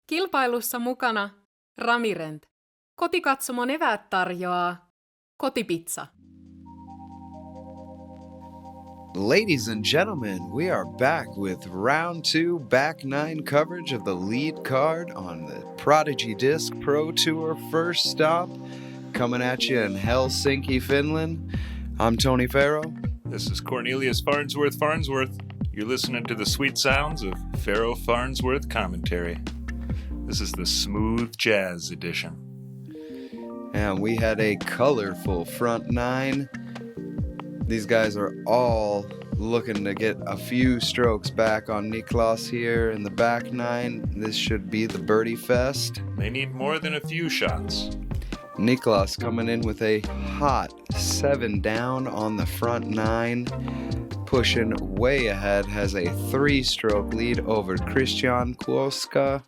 Kilpailussa mukana Ramirent. Kotikatsomon eväät tarjoaa Kotipizza. Ladies and gentlemen, we are back with round 2 back 9 coverage of the lead card on the Prodigy Disc Pro Tour first stop, coming at you in Helsinki, Finland. I'm Tony Ferro. This is Cornelius Farnsworth. You're listening to the sweet sounds of Ferro Farnsworth commentary. This is the smooth jazz edition. And we had a colorful front 9. These guys are all looking to get a few strokes back on Niklas here in the back 9. This should be the birdie fest. They need more than a few shots. Niklas coming in with a hot 7 down on the front 9. Pushing way ahead, has a 3-stroke lead over Christian Kuoska.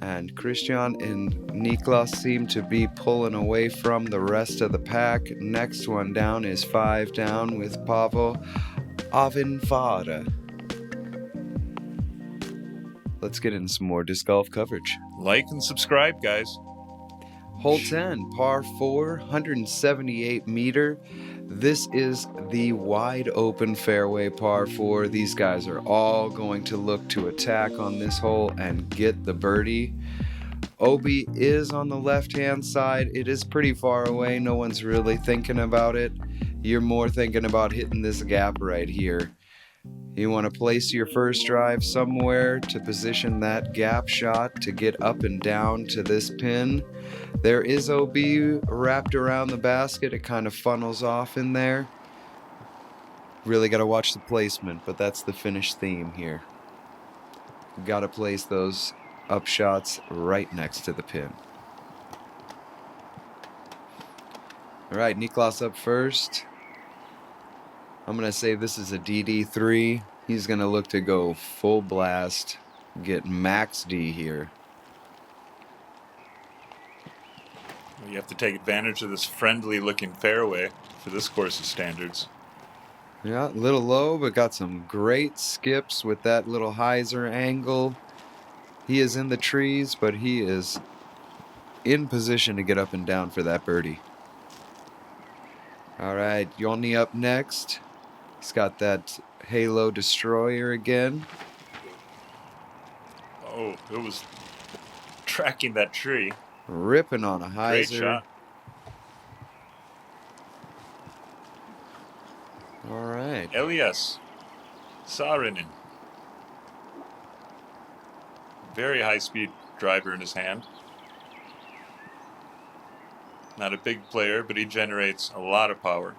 And Christian and Niklas seem to be pulling away from the rest of the pack. Next one down is 5 down with Paavo Avinfara. Let's get into some more disc golf coverage. Like and subscribe, guys. Hole 10, par 4, 178 meter. This is the wide open fairway par 4. These guys are all going to look to attack on this hole and get the birdie. Obi is on the left-hand side. It is pretty far away. No one's really thinking about it. You're more thinking about hitting this gap right here. You want to place your first drive somewhere to position that gap shot to get up and down to this pin. There is OB wrapped around the basket. It kind of funnels off in there. Really got to watch the placement, but that's the finish theme here. Got to place those up shots right next to the pin. All right, Niklas up first. I'm going to say this is a DD3. He's going to look to go full blast, get max D here. You have to take advantage of this friendly-looking fairway for this course's standards. Yeah, a little low, but got some great skips with that little hyzer angle. He is in the trees, but he is in position to get up and down for that birdie. All right, Joni up next. He's got that Halo Destroyer again. Oh, it was tracking that tree. Ripping on a hyzer. Great shot. All right. Eljas. Saarinen. Very high-speed driver in his hand. Not a big player, but he generates a lot of power.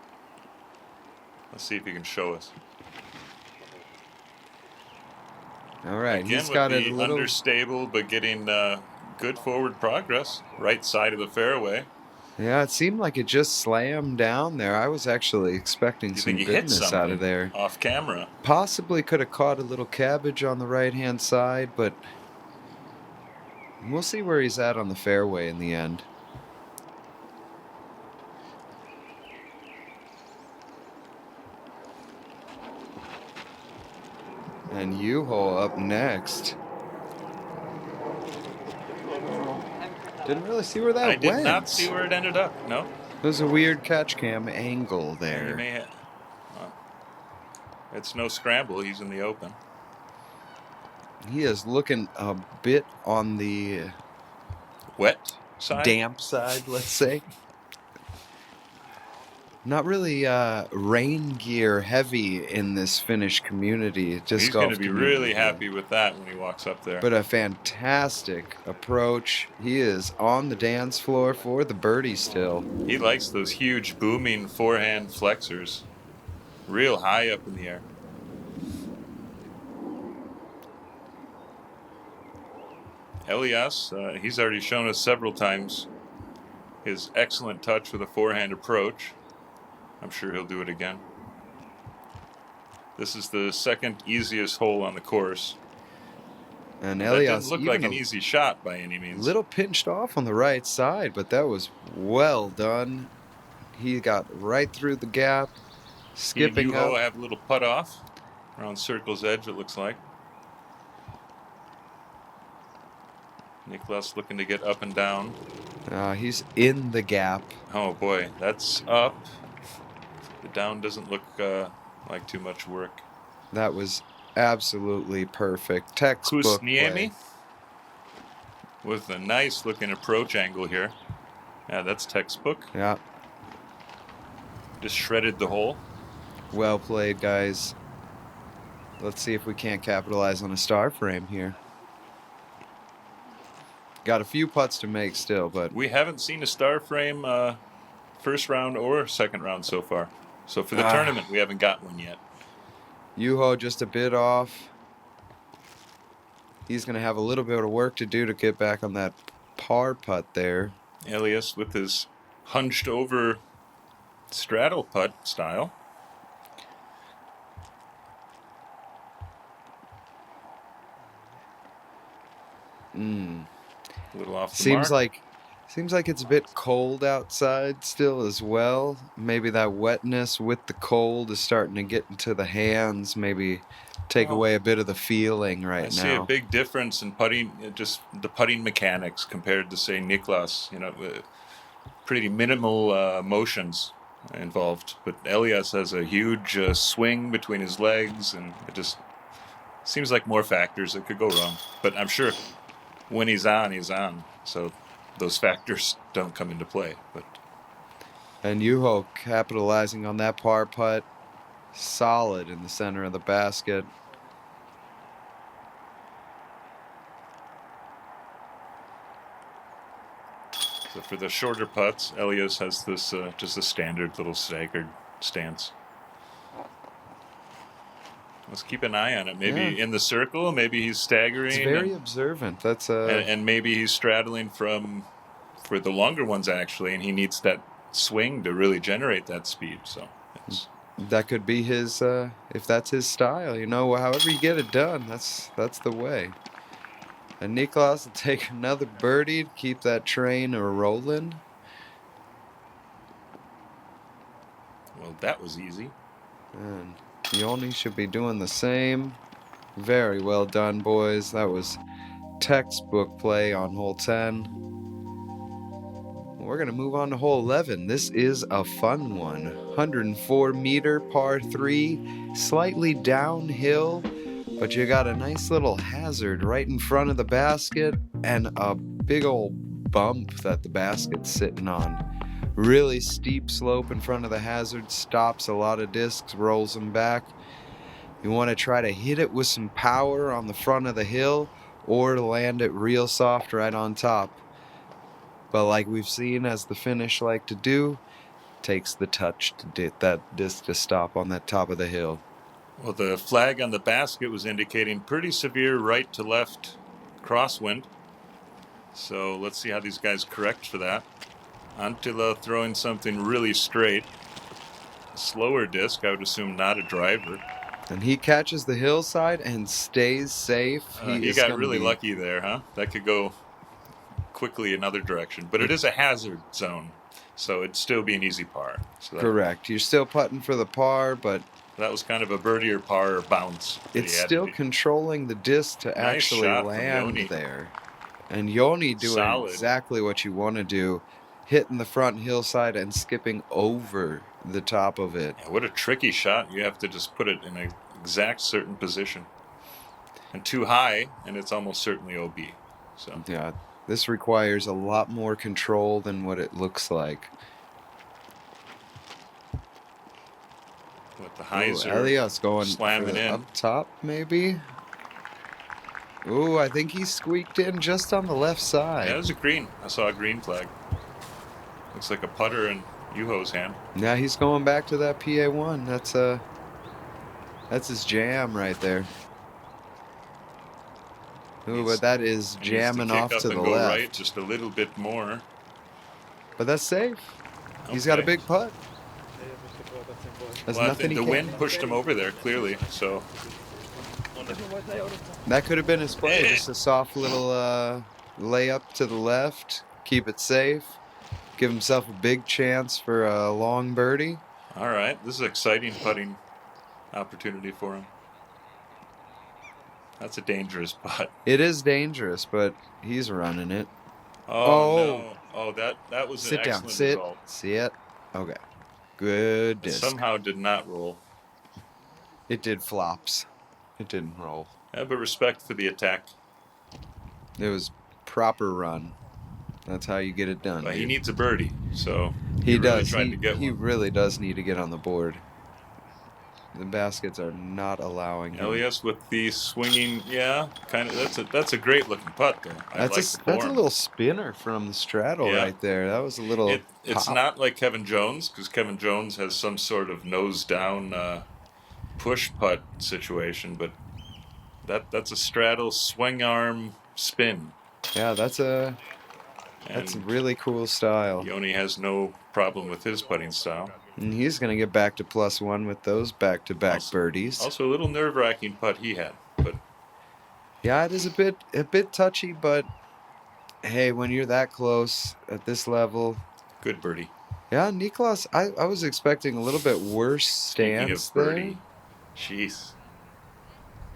Let's see if he can show us. All right. Again, He's got with a the little understable, but getting good forward progress. Right side of the fairway. Yeah, it seemed like it just slammed down there. I was actually expecting some goodness out of there. Off camera. Possibly could have caught a little cabbage on the right-hand side, but we'll see where he's at on the fairway in the end. And Juho up next. Didn't really see where that went. I did not see where it ended up, no. There's a weird catch cam angle there. Well, it's no scramble. He's in the open. He is looking a bit on the wet side? Damp side, let's say. Not really rain gear heavy in this Finnish community. He's going to be really happy with that when he walks up there. But a fantastic approach. He is on the dance floor for the birdie still. He likes those huge booming forehand flexors. Real high up in the air. Eljas, he's already shown us several times his excellent touch with a forehand approach. I'm sure he'll do it again. This is the second easiest hole on the course. And That Eljas doesn't look like an easy shot by any means. little pinched off on the right side, but that was well done. He got right through the gap, skipping Juho up. have a little putt off around circle's edge, it looks like. Niklas looking to get up and down. He's in the gap. Oh boy, that's up. The down doesn't look like too much work. That was absolutely perfect. Textbook play. Kuusniemi with a nice looking approach angle here. Yeah, that's textbook. Yeah. Just shredded the hole. Well played, guys. Let's see if we can't capitalize on a star frame here. Got a few putts to make still, but we haven't seen a star frame first round or second round so far. So for the tournament, we haven't got one yet. Juho just a bit off. He's going to have a little bit of work to do to get back on that par putt there. Eljas with his hunched over straddle putt style. A little off the mark. Seems like it's a bit cold outside still as well. Maybe that wetness with the cold is starting to get into the hands. Maybe take away a bit of the feeling right now. I see a big difference in putting, just the putting mechanics compared to, say, Niklas. You know, pretty minimal motions involved. But Eljas has a huge swing between his legs, and it just seems like more factors that could go wrong. But I'm sure when he's on, he's on. So those factors don't come into play. And Juho capitalizing on that par putt. Solid in the center of the basket. So for the shorter putts, Eljas has this just a standard little staggered stance. Let's keep an eye on it. Maybe in the circle, maybe he's staggering. It's very observant. That's and maybe he's straddling for the longer ones actually, and he needs that swing to really generate that speed. So that could be his if that's his style. You know, however you get it done, that's the way. And Niklas will take another birdie to keep that train rolling. Well, that was easy. And Joni should be doing the same. Very well done, boys. That was textbook play on hole 10. We're going to move on to hole 11. This is a fun one. 104 meter par 3, slightly downhill, but you got a nice little hazard right in front of the basket and a big old bump that the basket's sitting on. Really steep slope in front of the hazard, stops a lot of discs, rolls them back. You want to try to hit it with some power on the front of the hill or land it real soft right on top. But like we've seen as the Finnish like to do, takes the touch to get that disc to stop on that top of the hill. Well, the flag on the basket was indicating pretty severe right to left crosswind. So let's see how these guys correct for that. Anttila throwing something really straight. Slower disc, I would assume not a driver. And he catches the hillside and stays safe. He got really lucky there, huh? That could go quickly another direction. But it is a hazard zone, so it'd still be an easy par. So correct. You're still putting for the par, but that was kind of a birdie or par or bounce. It's still controlling the disc to actually land there. And Joni doing exactly what you want to do. Hitting the front hillside and skipping over the top of it. Yeah, what a tricky shot. You have to just put it in an exact certain position. And too high, and it's almost certainly OB. So yeah, this requires a lot more control than what it looks like. With the highs Eljas going slamming in. Up top, maybe? Ooh, I think he squeaked in just on the left side. Yeah, it was a green. I saw a green flag. Looks like a putter in Juho's hand. Yeah, he's going back to that PA1. That's his jam right there. Ooh, but that is jamming off to the left. Right, just a little bit more. But that's safe. Okay. He's got a big putt. There's nothing the wind pushed him over there, clearly. So that could have been his play. Just a soft little layup to the left. Keep it safe. Give himself a big chance for a long birdie. All right. This is an exciting putting opportunity for him. That's a dangerous putt. It is dangerous, but he's running it. Oh, no. Oh, that was an Sit down. excellent Sit. result. Sit. Okay. Good It disc. somehow did not roll. It did flops. It didn't roll. Yeah, but respect for the attack. It was proper run. That's how you get it done. But he dude. needs a birdie, so He really does. tried to get He one. really does need to get on the board. The baskets are not allowing him. Eljas with the swinging, kind of. That's a great looking putt, though. That's a little spinner from the straddle right there. That was a little. It's pop. not like Kevin Jones, because Kevin Jones has some sort of nose down push putt situation, but that's a straddle swing arm spin. Yeah, that's a really cool style. Joni has no problem with his putting style. And he's going to get back to +1 with those back-to-back birdies. Also a little nerve-wracking putt he had, but yeah, it is a bit touchy, but hey, when you're that close at this level, good birdie. Yeah, Niklas, I was expecting a little bit worse stance Speaking of there. birdie, jeez.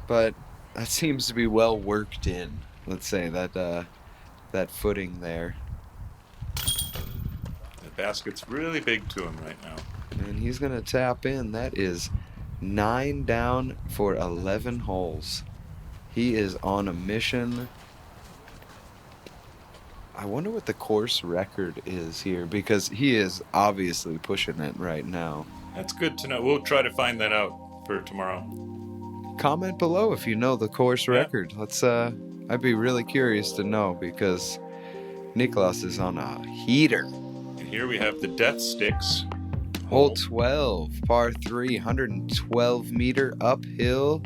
But that seems to be well worked in. Let's say that footing there. The basket's really big to him right now. And he's going to tap in. That is 9 down for 11 holes. He is on a mission. I wonder what the course record is here, because he is obviously pushing it right now. That's good to know. We'll try to find that out for tomorrow. Comment below if you know the course record. Let's I'd be really curious to know, because Niklas is on a heater. And here we have the Death Sticks. Hole 12, par 3, 112 meter uphill.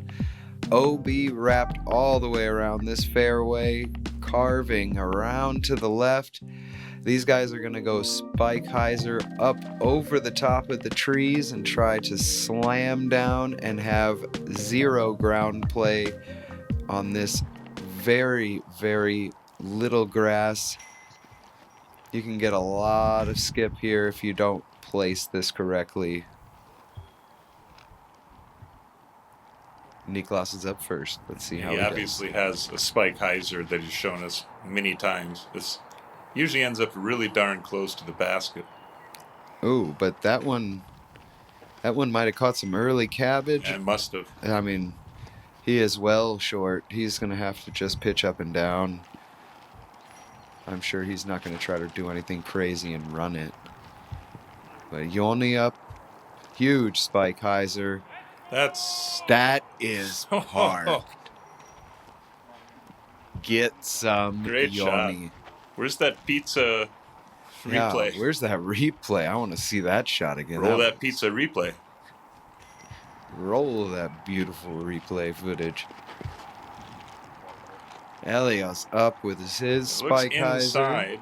OB wrapped all the way around this fairway, carving around to the left. These guys are going to go spike hyzer up over the top of the trees and try to slam down and have zero ground play on this very, very little grass. You can get a lot of skip here if you don't place this correctly. Niklas is up first. Let's see how he obviously has a spike hyzer that he's shown us many times. This usually ends up really darn close to the basket. Ooh, but that one might have caught some early cabbage. And must have. I mean, he is well short. He's going to have to just pitch up and down. I'm sure he's not going to try to do anything crazy and run it. But Joni up. Huge spike hyzer. That is parked. Get some Great Joni. shot. Where's that pizza replay? Yeah, where's that replay? I want to see that shot again. Roll that pizza replay. Roll that beautiful replay footage. Eljas up with his spike hyzer. Inside.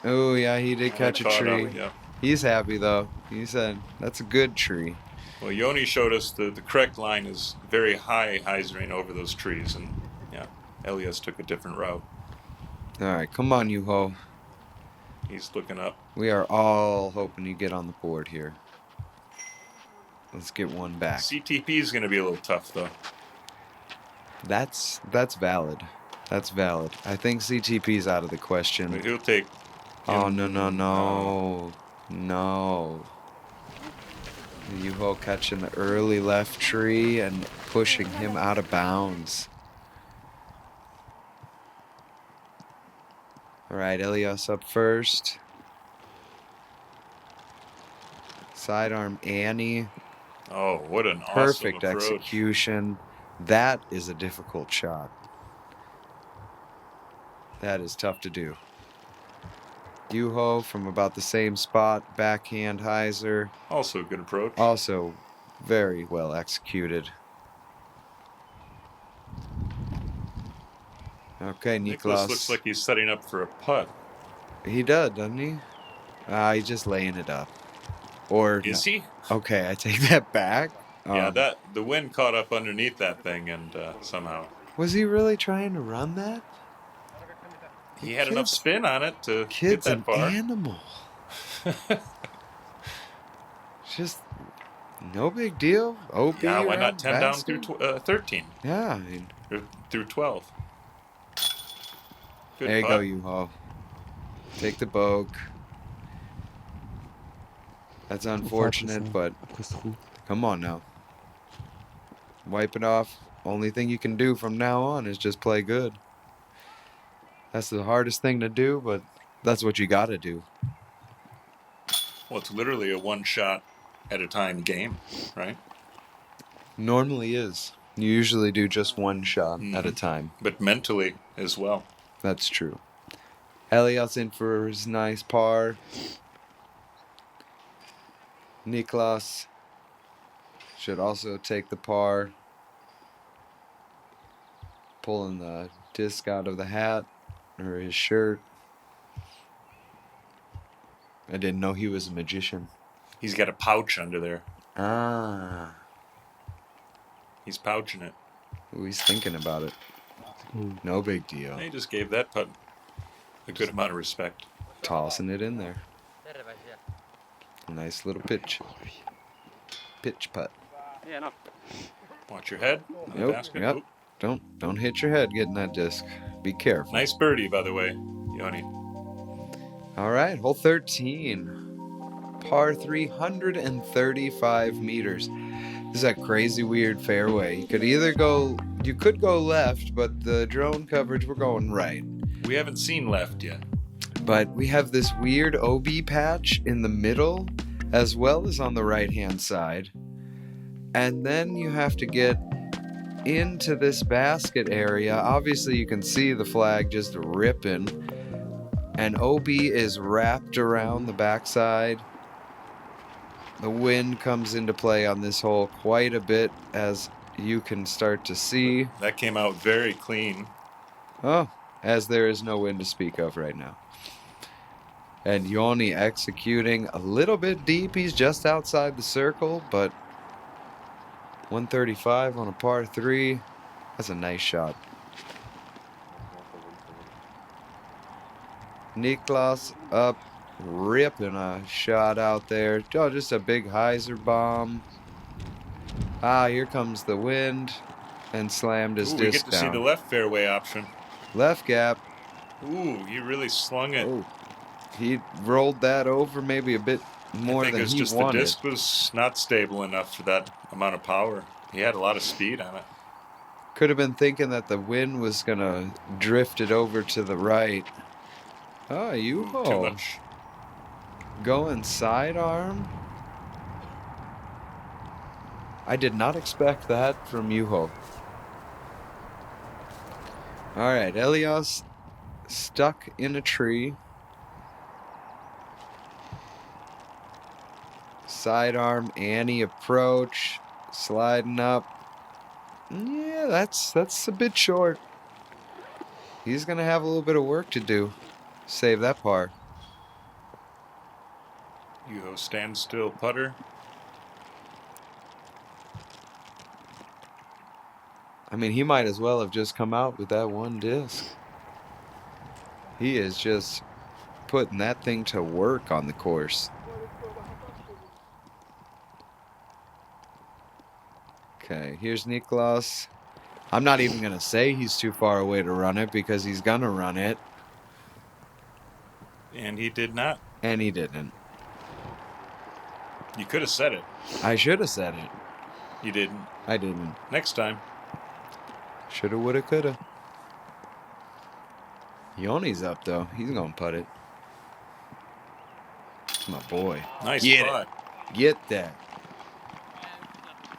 Oh, yeah, he did catch a tree. Yeah. He's happy, though. He said, that's a good tree. Well, Joni showed us the correct line is very high hyzering over those trees, and yeah, Eljas took a different route. All right, come on, Juho. He's looking up. We are all hoping you get on the board here. Let's get one back. CTP is going to be a little tough, though. That's valid. That's valid. I think CTP's out of the question. But he'll take... Oh, no. Juho catching the early left tree and pushing him out of bounds. All right, Eljas up first. Sidearm Annie. Oh, what an Perfect awesome approach. execution. That is a difficult shot. That is tough to do. Juho from about the same spot, backhand hyzer. Also a good approach. Also very well executed. Okay, Niklas. Looks like he's setting up for a putt. He does, doesn't he? He's just laying it up. Or Is he? Okay, I take that back. Yeah, the wind caught up underneath that thing, and somehow Was he really trying to run that? he had enough spin on it to get Kid's that an far. animal. Just No big deal. OB Yeah, why around not 10 down through basket? 13? Yeah, I mean, Or through 12. Good there you putt. go, Juho. Take the poke. That's unfortunate, but come on now. Wipe it off. Only thing you can do from now on is just play good. That's the hardest thing to do, but that's what you got to do. Well, it's literally a one shot at a time game, right? Normally is. You usually do just one shot at a time. But mentally as well. That's true. Eljas in for his nice par. Niklas should also take the par. Pulling the disc out of the hat or his shirt. I didn't know he was a magician. He's got a pouch under there. Ah. He's pouching it. Ooh, he's thinking about it. No big deal. He just gave that putt a good amount of respect. Tossing it in there. Nice little pitch. Pitch putt. Watch your head on the Nope, basket. yep. Oop. Don't hit your head getting that disc. Be careful. Nice birdie, by the way, Joni. All right, hole 13. Par 335 meters. This is a crazy weird fairway. You could go left, but the drone coverage, we're going right. We haven't seen left yet. But we have this weird OB patch in the middle, as well as on the right-hand side. And then you have to get into this basket area. Obviously, you can see the flag just ripping. And OB is wrapped around the backside. The wind comes into play on this hole quite a bit, as you can start to see. That came out very clean. Oh, as there is no wind to speak of right now. And Joni executing a little bit deep. He's just outside the circle, but 135 on a par 3. That's a nice shot. Niklas up, ripping a shot out there. Oh, just a big hyzer bomb. Ah, here comes the wind, and slammed his Ooh, we disc get to down. see the left fairway option. Left gap. Ooh, he really slung it. Oh, he rolled that over maybe a bit more I think than it's he just wanted. the disc was not stable enough for that amount of power. He had a lot of speed on it. Could have been thinking that the wind was going to drift it over to the right. Oh, Ooh, too Juho much. going sidearm. I did not expect that from Juho. All right, Eljas stuck in a tree. Sidearm, Annie approach, sliding up. Yeah, that's a bit short. He's gonna have a little bit of work to do. Save that par. Juho standstill putter. I mean, he might as well have just come out with that one disc. He is just putting that thing to work on the course. Okay, here's Niklas. I'm not even going to say he's too far away to run it because he's going to run it. And he did not. And he didn't. You could have said it. I should have said it. You didn't. I didn't. Next time. Shoulda, woulda, coulda. Joni's up, though. He's going to putt it. My boy. Nice Get putt. it. Get that.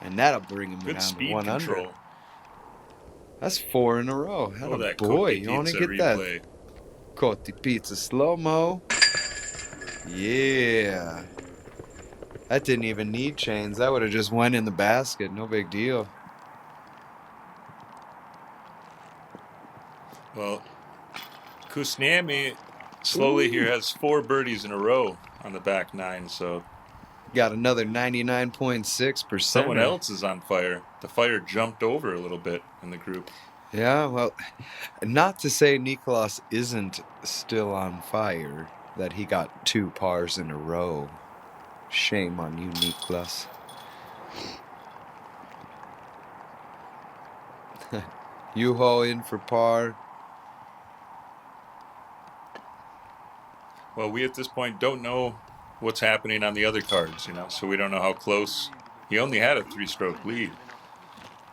And that'll bring him Good down speed to 100. control. That's 4 in a row. Had Oh, a that boy. Coti Joni, pizza get replay. that. Coti pizza slow-mo. Yeah. That didn't even need chains. That would have just went in the basket. No big deal. Well, Kuusniemi slowly here has 4 birdies in a row on the back 9, so Got another 99.6%. someone else is on fire. The fire jumped over a little bit in the group. Yeah, well, not to say Niklas isn't still on fire, that he got 2 pars in a row. Shame on you, Niklas. Juho in for par. Well, we at this point don't know what's happening on the other cards, so we don't know how close. He only had a 3-stroke lead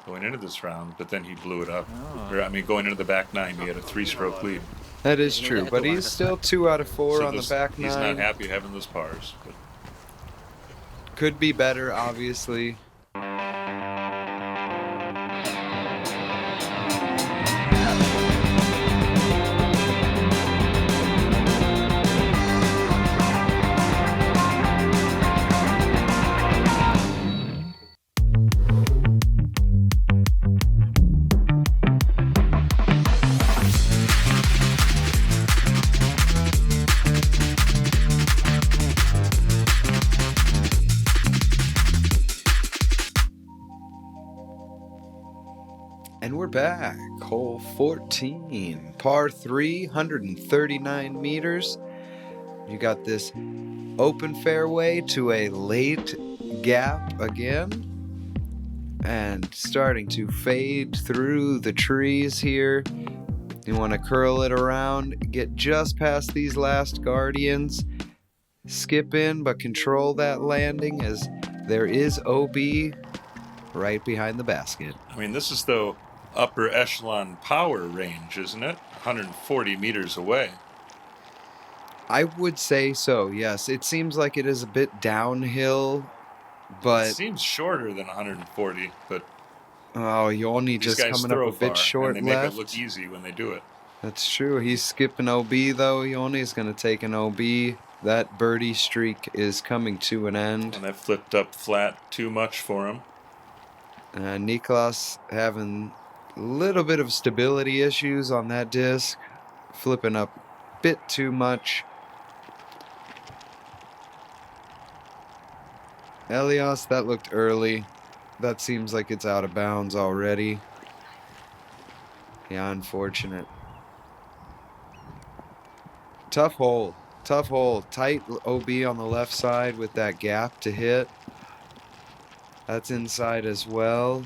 going into this round, but then he blew it up. Going into the back nine, he had a 3-stroke lead. That is true, but he's still 2 out of 4 on the back nine. He's not happy having those pars. But. Could be better, obviously. And we're back. Hole 14, par 3, 139 meters. You got this open fairway to a late gap again. And starting to fade through the trees here. You want to curl it around, get just past these last guardians. Skip in, but control that landing as there is OB right behind the basket. This is the upper echelon power range, isn't it? 140 meters away. I would say so, yes. It seems like it is a bit downhill, but... It seems shorter than 140, but... Oh, Joni just coming up a bit short and they left. make it look easy when they do it. That's true. He's skipping OB, though. Joni's going to take an OB. That birdie streak is coming to an end. And that flipped up flat too much for him. Niklas having a little bit of stability issues on that disc. Flipping up a bit too much. Eljas, that looked early. That seems like it's out of bounds already. Yeah, unfortunate. Tough hole. Tough hole. Tight OB on the left side with that gap to hit. That's inside as well.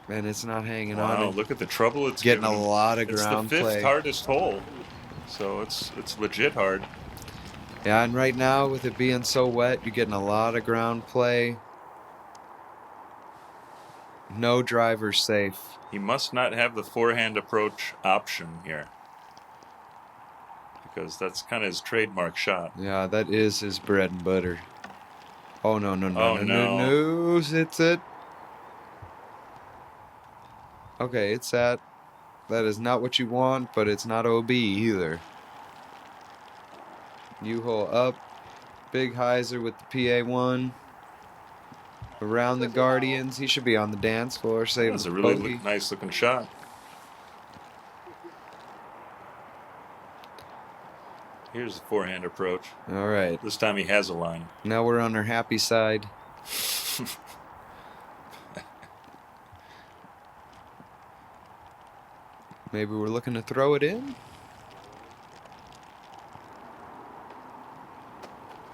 And it's not hanging on. Wow, look at the trouble it's getting giving a lot of ground play. It's the 5th hardest hole. So it's legit hard. Yeah, and right now with it being so wet, you're getting a lot of ground play. No driver safe. He must not have the forehand approach option here. Because that's kind of his trademark shot. Yeah, that is his bread and butter. Oh, no. It's it. Okay, it's that. That is not what you want, but it's not OB either. Juho up. Big hyzer with the PA1. Around the Guardians. He should be on the dance floor. That's a really nice looking shot. Here's the forehand approach. All right. This time he has a line. Now we're on our happy side. Maybe we're looking to throw it in?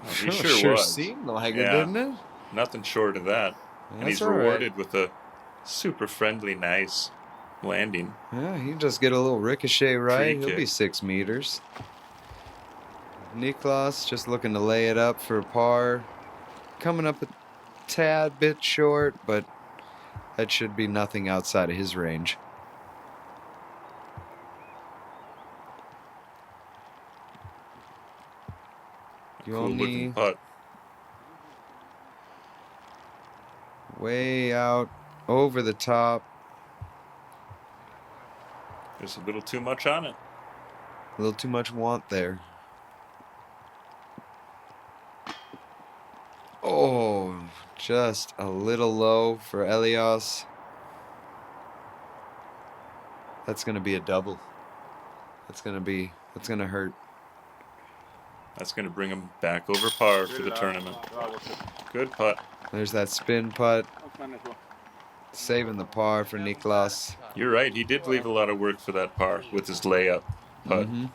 Oh, he sure was. Seemed like it, didn't it? Nothing short of that. That's and he's all rewarded right. with a super friendly, nice landing. Yeah, he just get a little ricochet right. Tree He'll be kick. 6 meters. Niklas just looking to lay it up for a par. Coming up a tad bit short, but that should be nothing outside of his range. Cool looking putt. Way out over the top. There's a little too much on it. A little too much want there. Oh, just a little low for Eljas. That's going to be a double. That's going to hurt. That's going to bring him back over par for the tournament. Good putt. There's that spin putt. Saving the par for Niklas. You're right. He did leave a lot of work for that par with his layup putt. Mm-hmm.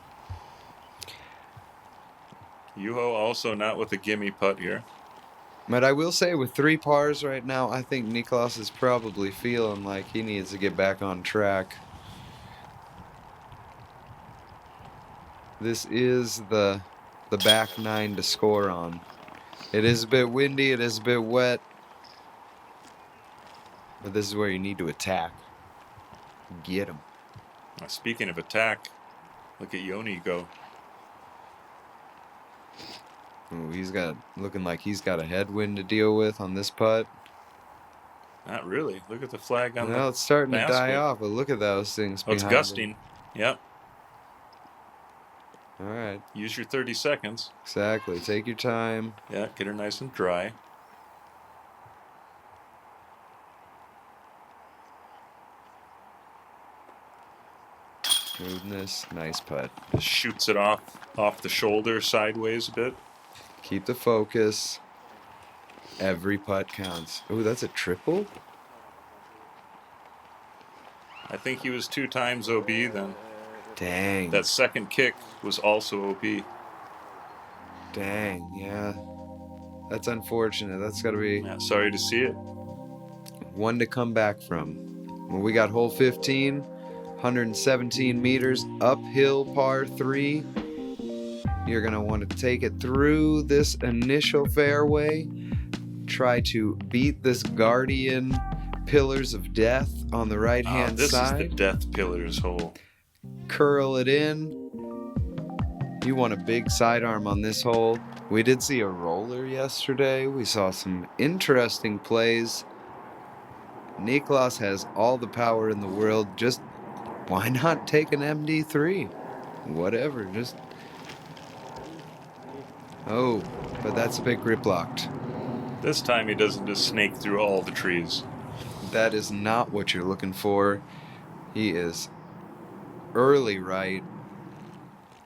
Juho also not with a gimme putt here. But I will say, with 3 pars right now, I think Niklas is probably feeling like he needs to get back on track. This is the back 9 to score on. It is a bit windy, it is a bit wet, but this is where you need to attack. Get him. Speaking of attack, look at Joni go. Ooh, he's looking like he's got a headwind to deal with on this putt. Not really. Look at the flag on the Well, it's starting to die basket. off, but look at those things behind It's gusting. him. Yep. All right. Use your 30 seconds. Exactly. Take your time. Yeah, get her nice and dry. Smoothness. Nice putt. Just shoots it off the shoulder sideways a bit. Keep the focus. Every putt counts. Oh, that's a triple? I think he was 2 times OB then. Dang. That second kick was also OB. Dang, yeah. That's unfortunate. That's got to be Yeah, sorry to see it. one to come back from. Well, we got hole 15, 117 meters, uphill par 3. You're going to want to take it through this initial fairway. Try to beat this Guardian Pillars of Death on the right-hand this side. is the Death Pillars hole. Curl it in. You want a big sidearm on this hole. We did see a roller yesterday. We saw some interesting plays. Niklas has all the power in the world. Just why not take an MD3? Whatever, just... Oh, but that's a bit grip locked. This time he doesn't just snake through all the trees. That is not what you're looking for. He is early right.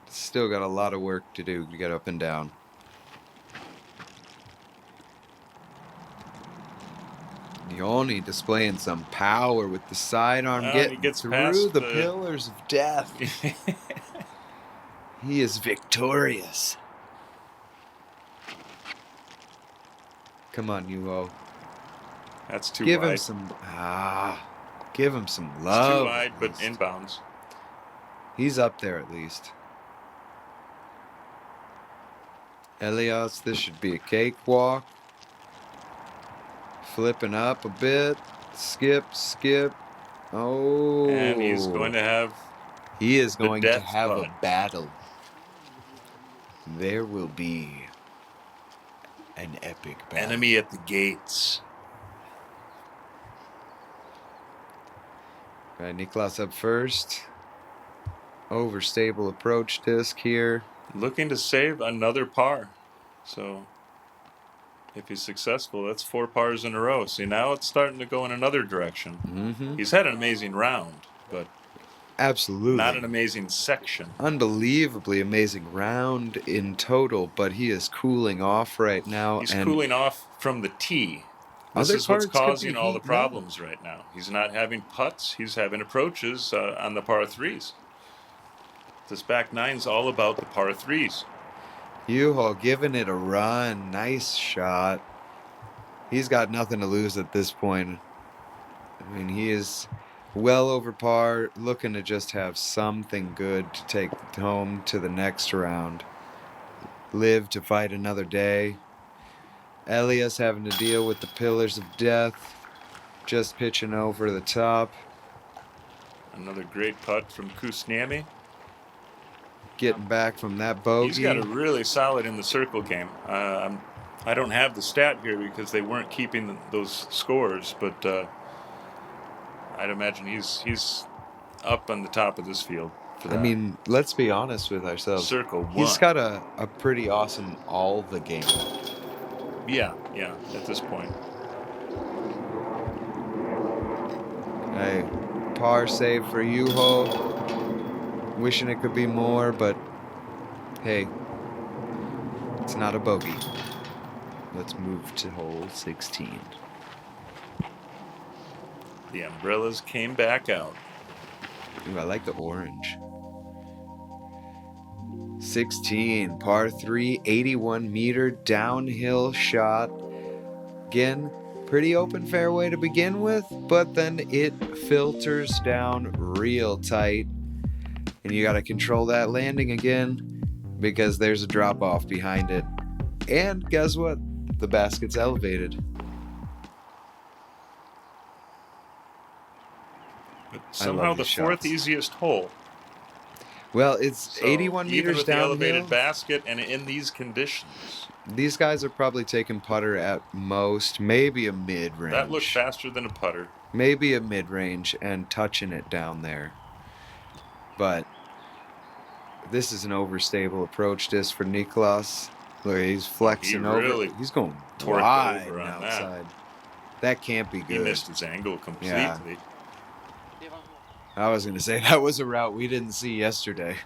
Still got a lot of work to do to get up and down. Joni displaying some power with the sidearm, He getting gets through past the pillars of death. He is victorious. Come on, Juho. That's too Give wide. him some give him some It's love. too wide, but inbounds. He's up there at least. Eljas, this should be a cakewalk. Flipping up a bit. Skip. Oh. And he's going to have He is going to death have a spot. battle. There will be an epic battle. enemy at the gates. All right, Niklas up first. Overstable approach disc here. Looking to save another par. So if he's successful, that's 4 pars in a row. See, now it's starting to go in another direction. Mm-hmm. He's had an amazing round, but Absolutely. not an amazing section. Unbelievably amazing round in total, but he is cooling off right now. He's and cooling off from the tee. This Other is what's parts could be causing all the heating up. problems right now. He's not having putts. He's having approaches on the par 3s. This back 9's all about the par 3s. Juho giving it a run. Nice shot. He's got nothing to lose at this point. I mean, he is well over par, looking to just have something good to take home to the next round. Live to fight another day. Eljas having to deal with the pillars of death. Just pitching over the top. Another great putt from Kuusniemi. Getting back from that bogey. He's got a really solid in the circle game. I don't have the stat here because they weren't keeping those scores, but I'd imagine he's up on the top of this field. For that. I mean, let's be honest with ourselves. Circle 1. He's got a pretty awesome all the game. Yeah, at this point. Hey, par save for Juho. Wishing it could be more, but hey, it's not a bogey. Let's move to hole 16. The umbrellas came back out. Ooh, I like the orange. 16, par 3, 81 meter downhill shot. Again, pretty open fairway to begin with, but then it filters down real tight. And you got to control that landing again because there's a drop off behind it. And guess what? The basket's elevated. But somehow the fourth shots. easiest hole. Well, it's So 81 even meters with downhill. the elevated basket and in these conditions. These guys are probably taking putter at most, maybe a mid-range. That looks faster than a putter. Maybe a mid-range and touching it down there. But this is an overstable approach disc for Niklas. Look, he's flexing really over. He's going torqued wide over on outside. That can't be good. He missed his angle completely. Yeah. I was going to say that was a route we didn't see yesterday.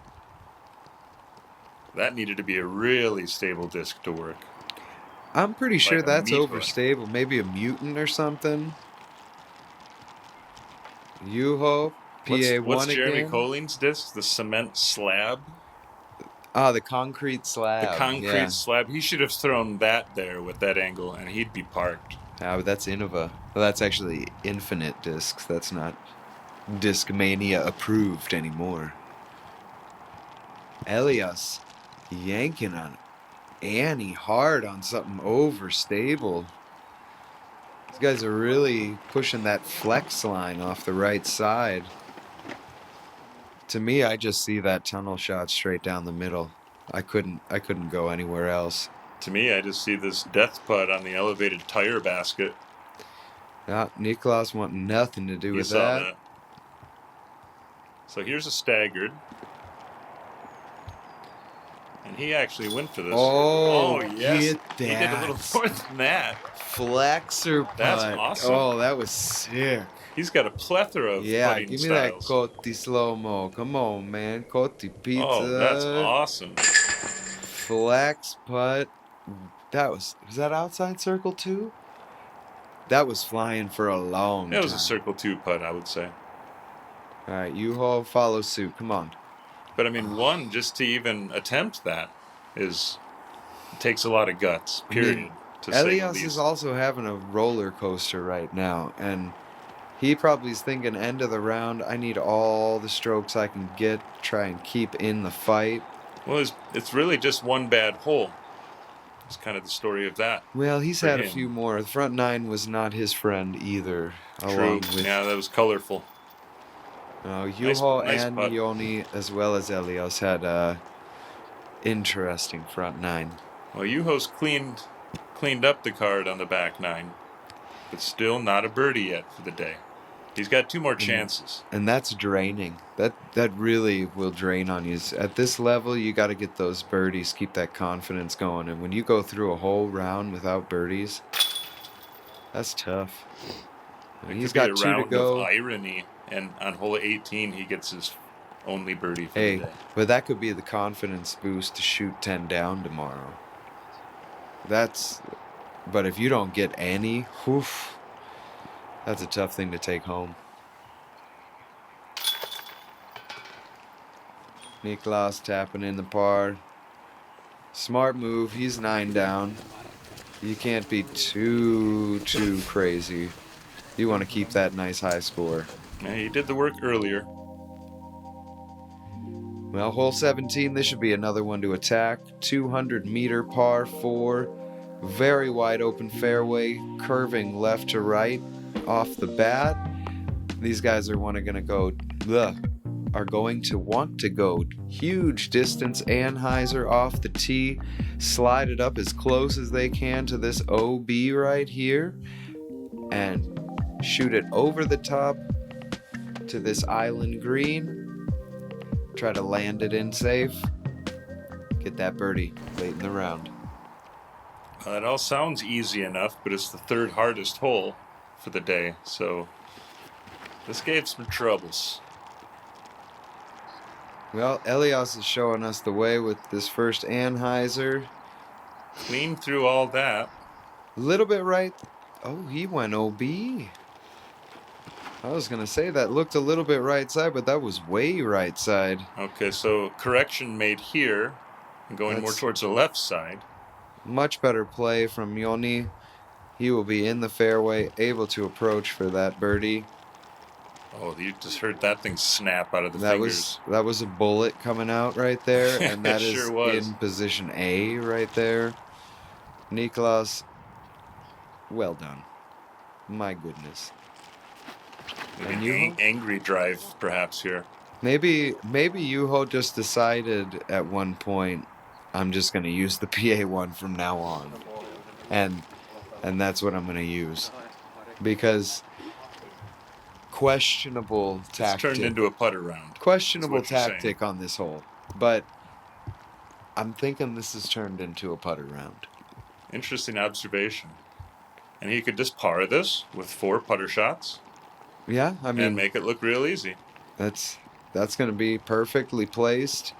That needed to be a really stable disc to work. I'm pretty sure Like a that's meat hook. overstable. Maybe a mutant or something. Juho, PA1 What's Jeremy again. Colling's disc? The cement slab? Ah, the concrete slab. The concrete yeah. slab. He should have thrown that there with that angle, and he'd be parked. Ah, but that's Innova. Well, that's actually Infinite Discs. That's not Discmania approved anymore. Eljas yanking on Annie hard on something overstable. These guys are really pushing that flex line off the right side. To me, I just see that tunnel shot straight down the middle. I couldn't go anywhere else. To me, I just see this death putt on the elevated tire basket. Yeah, Niklas want nothing to do You with saw that. So here's a staggered. And he actually went for this. Oh, yes. get He did a little that. more than that. Flexer putt. That's awesome. Oh, that was sick. He's got a plethora of Yeah, putting give me styles. that Coti slow-mo. Come on, man. Coti pizza. Oh, that's awesome. Flex putt. Was that outside circle too? That was flying for a long time. It was a circle 2 putt, I would say. All right, Juho, follow suit. Come on. But I mean, one, just to even attempt that it takes a lot of guts, period. To say the Eljas least. is also having a roller coaster right now, and he probably is thinking end of the round, I need all the strokes I can get, try and keep in the fight. Well, it's really just one bad hole. It's kind of the story of that. Well, he's For had a him. few more. The front nine was not his friend either. True. Along with Yeah, that was colorful. Juho nice and putt. Joni, as well as Eljas, had a interesting front nine. Well, Juho's cleaned up the card on the back nine, but still not a birdie yet for the day. He's got 2 more chances. And that's draining. That really will drain on you. At this level, you got to get those birdies, keep that confidence going. And when you go through a whole round without birdies, that's tough. It He's could be got a 2 to round go. of irony, and on hole 18, he gets his only birdie for the Hey, day. but that could be the confidence boost to shoot 10 down tomorrow. But if you don't get any, whoof, that's a tough thing to take home. Niklas tapping in the par. Smart move. He's 9 down. You can't be too crazy. You want to keep that nice high score. Yeah, he did the work earlier. Well, hole 17, this should be another one to attack. 200-meter par 4. Very wide open fairway, curving left to right off the bat. These guys are going to want to go huge distance Anheuser off the tee, slide it up as close as they can to this OB right here, and shoot it over the top to this island green. Try to land it in safe. Get that birdie late in the round. Well, it all sounds easy enough, but it's the 3rd hardest hole for the day, so this gave some troubles. Well, Eljas is showing us the way with this first Anheuser. Clean through all that. A little bit right. Oh, he went OB. I was going to say that looked a little bit right side, but that was way right side. Okay, so correction made here, and going more That's- towards the left side. Much better play from Joni. He will be in the fairway, able to approach for that birdie. Oh, you just heard that thing snap out of the That fingers. was a bullet coming out right there, and that It is sure was. in position A right there. Niklas, well done. My goodness. Maybe And an Juho? angry drive, perhaps, here. Maybe Juho just decided at one point, I'm just going to use the PA one from now on, and that's what I'm going to use, because questionable It's tactic. turned into a putter round. Questionable That's what you're tactic on this hole, but I'm thinking this has turned into a putter round. Interesting observation. And he could just par this with 4 putter shots Yeah, I mean, and make it look real easy. that's going to be perfectly placed.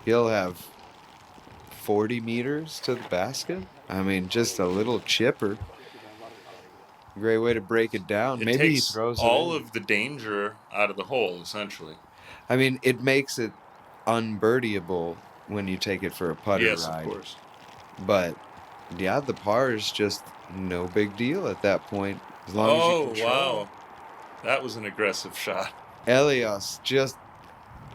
He'll have 40 meters to the basket. I mean, just a little chipper. Great way to break it down. It Maybe he takes throws all it in. of the danger out of the hole, essentially. I mean, it makes it unbirdieable when you take it for a putter Yes, ride. of course. But yeah, the par is just no big deal at that point, as long as you control. Wow. That was an aggressive shot. Eljas just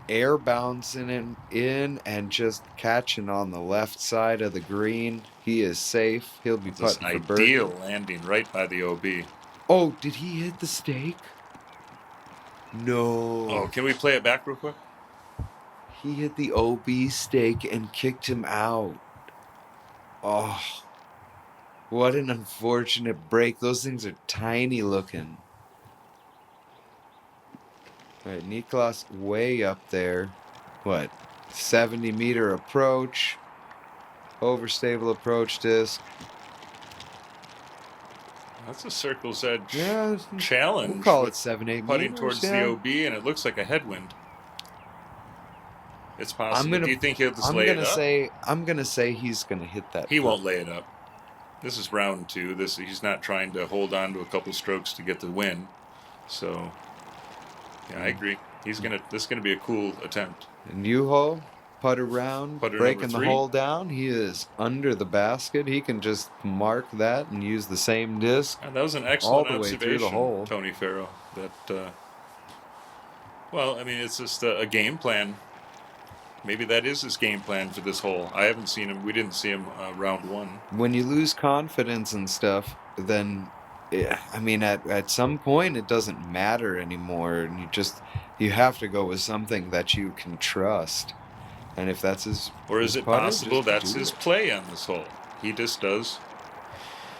air bouncing it in and just catching on the left side of the green. He is safe. He'll be This putting for birdie. ideal landing right by the OB. Oh, did he hit the stake? No. Oh, can we play it back real quick? He hit the OB stake and kicked him out. Oh, what an unfortunate break. Those things are tiny looking. All right, Niklas way up there. What? 70-meter approach. Overstable approach disc. That's a circle's edge Yeah, challenge. we'll call with it 7-8 putting meters. towards yeah. the OB, and it looks like a headwind. It's possible. Do you think he'll just I'm lay it gonna up? I'm gonna say he's gonna hit that. He won't lay it up. This is round 2. He's not trying to hold on to a couple strokes to get the win. So, yeah, I agree. This is gonna be a cool attempt. And Juho, putter round, Putter breaking number the 3. hole down. He is under the basket. He can just mark that and use the same disc. And that was an all excellent the way observation, through the hole. Tony Ferro. That, well, I mean, it's just a game plan. Maybe that is his game plan for this hole. I haven't seen him. We didn't see him round 1. When you lose confidence and stuff, then, I mean, at some point it doesn't matter anymore, and you have to go with something that you can trust. And if that's his, Or is his it putter, possible just that's do his it. play on this hole? He just does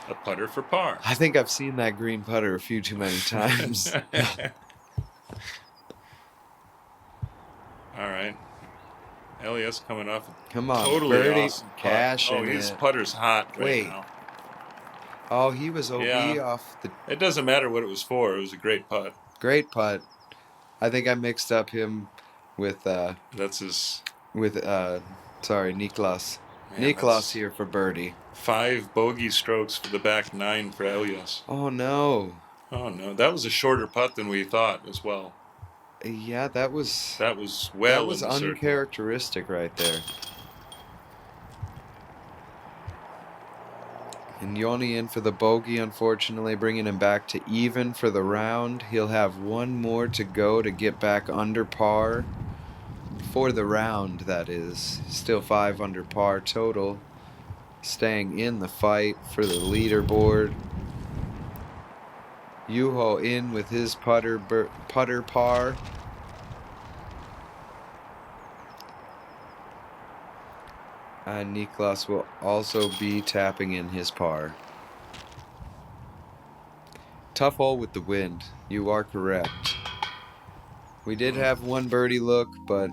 a putter for par. I think I've seen that green putter a few too many times. All right. Eljas coming off. Come on, Totally birdie, awesome putt. cash Oh, in his it. putter's hot right Wait. now. Oh, he was OB Yeah. off the It doesn't matter what it was for. It was a great putt. great putt. I think I mixed up him with That's his sorry, Niklas. Man, Niklas that's here for birdie. 5 bogey strokes for the back 9 for Eljas. Oh no. Oh no, that was a shorter putt than we thought as well. Yeah, that was That was well that was in the circle. uncharacteristic right there. And Joni in for the bogey, unfortunately, bringing him back to even for the round. He'll have one more to go to get back under par. For the round, that is. Still 5 under par total. Staying in the fight for the leaderboard. Juho in with his putter par. And Niklas will also be tapping in his par. Tough hole with the wind. You are correct. We did have one birdie look, but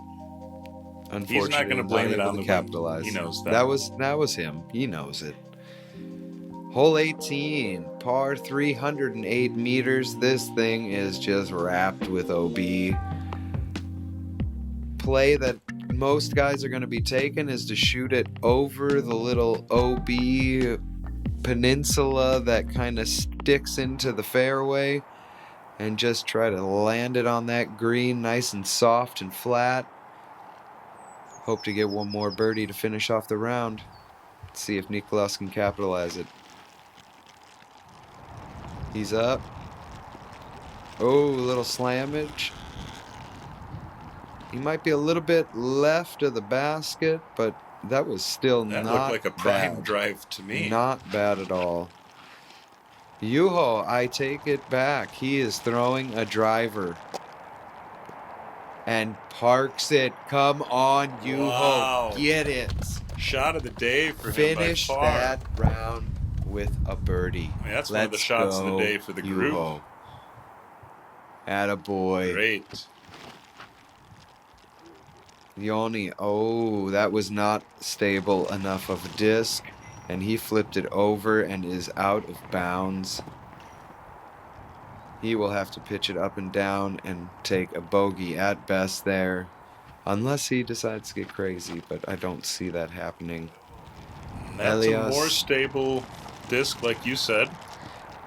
unfortunately, He's not going to blame it on the wind. capitalize. He knows that. That was him. He knows it. Hole 18, par 308 meters. This thing is just wrapped with OB. Play that most guys are going to be taking is to shoot it over the little OB peninsula that kind of sticks into the fairway and just try to land it on that green nice and soft and flat. Hope to get one more birdie to finish off the round. Let's see if Niklas can capitalize it. He's up. Oh, a little slammage. He might be a little bit left of the basket, but that was still That not looked like a prime bad. drive to me. Not bad at all. Juho, I take it back. He is throwing a driver. And parks it. Come on, Juho. Wow. Get it. Shot of the day for Finish him by far. that round with a birdie. I mean, that's one of the shots of the day for the group. Juho. Attaboy. Great. Joni, oh, that was not stable enough of a disc, and he flipped it over and is out of bounds. He will have to pitch it up and down and take a bogey at best there, unless he decides to get crazy, but I don't see that happening. That's Eljas. a more stable disc, like you said.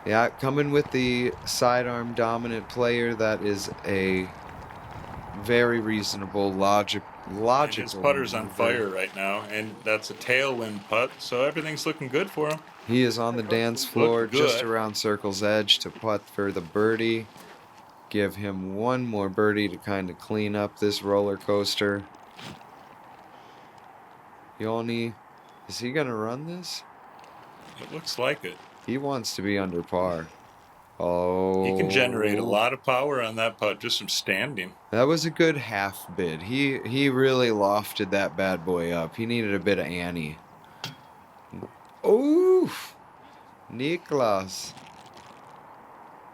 Yeah, coming with the sidearm dominant player, that is a very reasonable, logical. And his putter's on fire right now, and that's a tailwind putt, so everything's looking good for him. He is on the dance floor, Looked good. just around circle's edge to putt for the birdie. Give him one more birdie to kind of clean up this roller coaster. Joni, is he going to run this? It looks like it. He wants to be under par. Oh. He can generate a lot of power on that putt just from standing. That was a good half bid. He really lofted that bad boy up. He needed a bit of Annie. Oof. Niklas.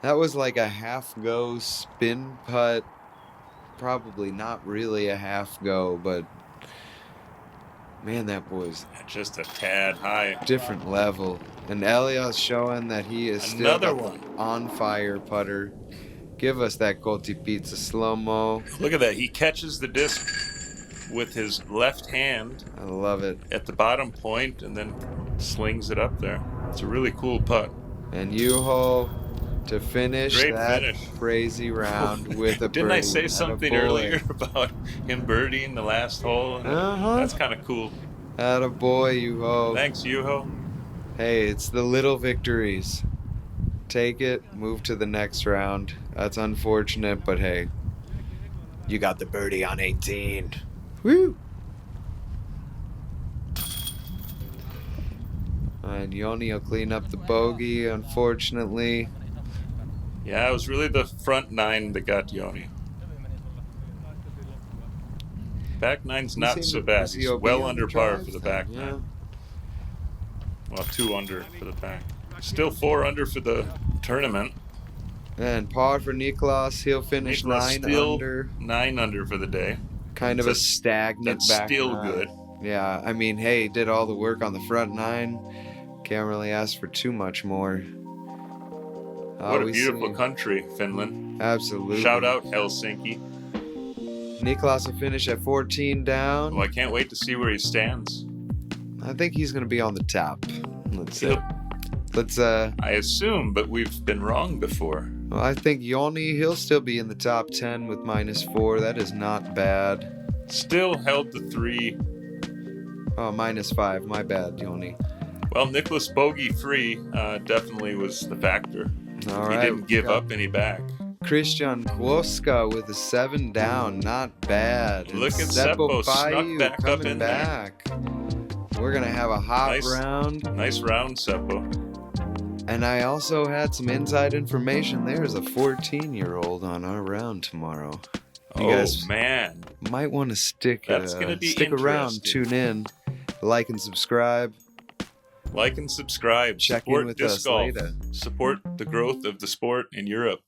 That was like a half go spin putt. Probably not really a half go, but man, that boy's Just a tad high. different level. And Eljas showing that he is still Another an one. on fire putter. Give us that Koti Pizza slow-mo. Look at that. He catches the disc with his left hand I love it. at the bottom point and then slings it up there. It's a really cool putt. And Juho to finish Great that finish. crazy round with a Didn't I birdie. say something earlier about him birdieing the last hole? Uh-huh. That's kind of cool. Attaboy, Juho. Thanks, Juho. Hey, it's the little victories. Take it, move to the next round. That's unfortunate, but hey, you got the birdie on 18. Woo! And Joni will clean up the bogey, unfortunately. Yeah, it was really the front nine that got Joni. Back nine's not so bad. He's well under par for the back nine. Well, 2 under for the back. Still 4 under for the tournament. And par for Niklas. He'll finish Niklas 9 still under. 9 under for the day. Kind of a stagnant That's back still nine. good. Yeah, I mean, hey, did all the work on the front nine. Can't really ask for too much more. What a beautiful country, Finland. Absolutely. Shout out Helsinki. Niklas will finish at 14 down. Well, I can't wait to see where he stands. I think he's going to be on the top. He'll- I I assume, but we've been wrong before. think Joni, he'll still be in the top 10 with -4. That is not bad. Still held the 3. Oh, -5. My bad, Joni. Well, Nicholas bogey free definitely was the factor. All He right. didn't give up any back. Christian Kwoska with a 7 down. Not bad. And Look at Seppo snuck Bayu back up coming in there. back. We're going to have a hot Nice. round. Nice round, Seppo. And I also had some inside information. There's a 14-year-old on our round tomorrow. You guys man. might want to stick That's gonna be around, interesting. tune in, like and subscribe. Like and subscribe. Check Support in with disc us golf. later. Support the growth of the sport in Europe.